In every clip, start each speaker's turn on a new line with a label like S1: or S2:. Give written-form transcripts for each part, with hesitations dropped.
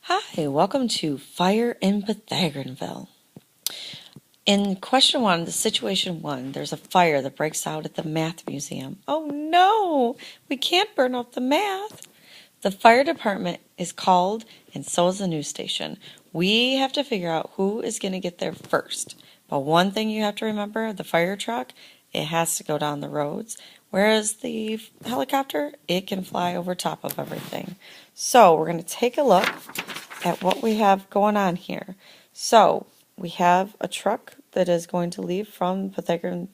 S1: Hi, welcome to Fire in Pythagorville. In question one, the situation one, there's a fire that breaks out at the math museum. Oh no, we can't burn up the math. The fire department is called, and so is the news station. We have to figure out who is going to get there first. But one thing you have to remember, the fire truck, it has to go down the roads, whereas the helicopter, it can fly over top of everything. So we're going to take a look at what we have going on here. So we have a truck that is going to leave from Pythagorean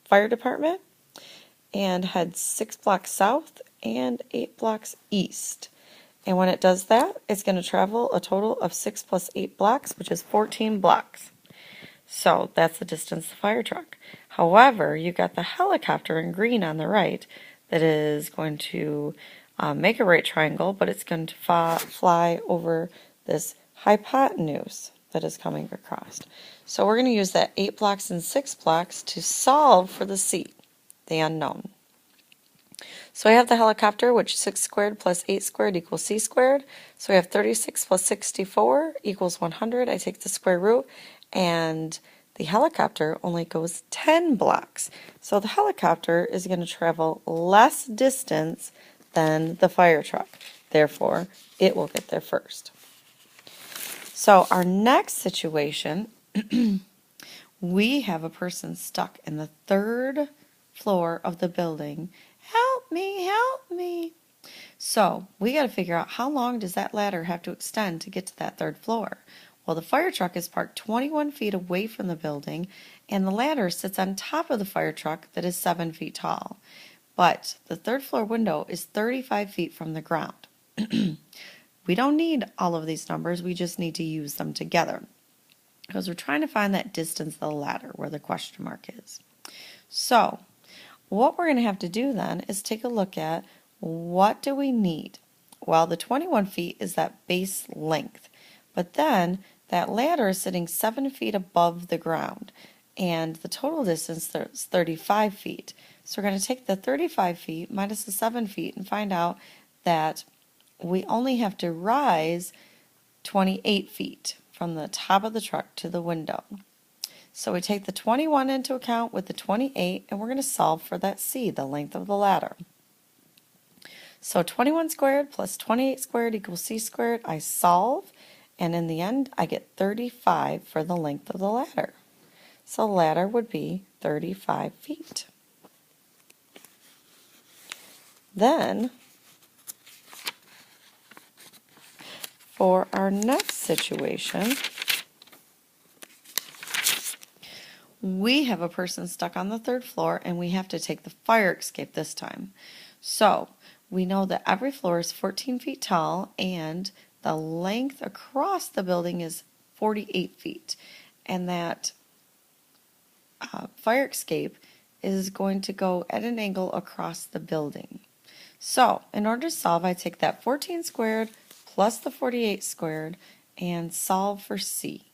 S1: Fire Department and head 6 blocks south and 8 blocks east. And when it does that, it's going to travel a total of 6 plus 8 blocks, which is 14 blocks. So that's the distance the fire truck. However, you got the helicopter in green on the right that is going to make a right triangle, but it's going to fly over this hypotenuse that is coming across. So we're going to use that 8 blocks and 6 blocks to solve for the C, the unknown. So I have the helicopter, which 6 squared plus 8 squared equals C squared. So we have 36 plus 64 equals 100. I take the square root, and the helicopter only goes 10 blocks. So the helicopter is going to travel less distance than the fire truck. Therefore, it will get there first. So our next situation, we have a person stuck in the 3rd floor of the building. Help me, help me. So we got to figure out how long does that ladder have to extend to get to that 3rd floor. Well, the fire truck is parked 21 feet away from the building, and the ladder sits on top of the fire truck that is 7 feet tall. But the 3rd floor window is 35 feet from the ground. We don't need all of these numbers, we just need to use them together, because we're trying to find that distance of the ladder where the question mark is. So what we're going to have to do then is take a look at what do we need. Well, the 21 feet is that base length, but then that ladder is sitting 7 feet above the ground, and the total distance is 35 feet. So we're going to take the 35 feet minus the 7 feet and find out that we only have to rise 28 feet from the top of the truck to the window. So we take the 21 into account with the 28, and we're going to solve for that C, the length of the ladder. So 21 squared plus 28 squared equals C squared. I solve, and in the end, I get 35 for the length of the ladder. So the ladder would be 35 feet. Then, for our next situation, we have a person stuck on the 3rd floor, and we have to take the fire escape this time. So we know that every floor is 14 feet tall, and the length across the building is 48 feet. And that fire escape is going to go at an angle across the building. So in order to solve, I take that 14 squared plus the 48 squared and solve for C.